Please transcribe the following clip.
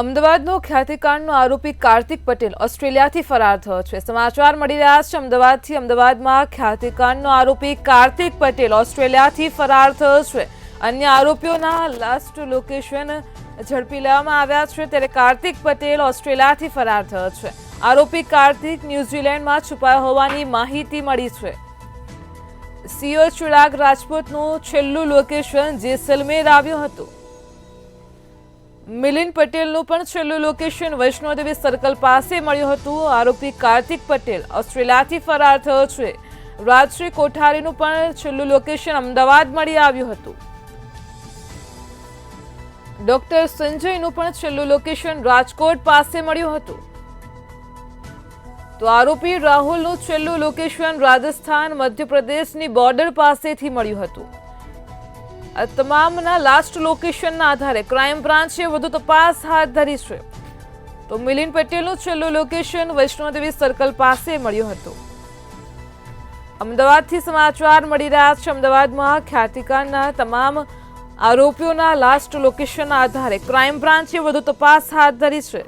અમદાવાદનો ખ્યાતિકાંડનો આરોપી કાર્તિક પટેલ ઓસ્ટ્રેલિયાથી ફરાર થયો છે। સમાચાર મળી રહ્યા છે અમદાવાદથી। અમદાવાદમાં ખ્યાતિકાંડનો આરોપી કાર્તિક પટેલ ઓસ્ટ્રેલિયાથી ફરાર થયો છે। અન્ય આરોપીઓના લાસ્ટ લોકેશન ઝડપી લેવામાં આવ્યા છે, ત્યારે કાર્તિક પટેલ ઓસ્ટ્રેલિયાથી ફરાર થયો છે। આરોપી કાર્તિક ન્યુઝીલેન્ડમાં છુપાયો હોવાની માહિતી મળી છે। સીઓ ચિરાગ રાજપૂતનું છેલ્લું લોકેશન જેસલમેર આવ્યું હતું। મિલિંદ પટેલનું પણ છેલ્લું લોકેશન વૈષ્ણોદેવી સર્કલ પાસે મળ્યું હતું। આરોપી કાર્તિક પટેલ ઓસ્ટ્રેલિયાથી ફરાર થયો છે। રાજશ્રી કોઠારીનું પણ છેલ્લું લોકેશન અમદાવાદ મળી આવ્યું હતું। ડોક્ટર સંજયનું પણ છેલ્લું લોકેશન રાજકોટ પાસે મળ્યું હતું। તો આરોપી રાહુલનું છેલ્લું લોકેશન રાજસ્થાન મધ્યપ્રદેશની બોર્ડર પાસેથી મળ્યું હતું। આ તમામના લાસ્ટ લોકેશનના આધારે ક્રાઇમ બ્રાન્ચે વધુ તપાસ હાથ ધરી છે। તો મિલિંદ પટેલનું છેલ્લું લોકેશન વૈષ્ણોદેવી સર્કલ પાસે મળ્યું હતું। અમદાવાદથી સમાચાર મળી રહ્યા છે। અમદાવાદમાં ખ્યાતિકાંડના તમામ આરોપીઓના લાસ્ટ લોકેશનના આધારે ક્રાઇમ બ્રાન્ચે વધુ તપાસ હાથ ધરી છે।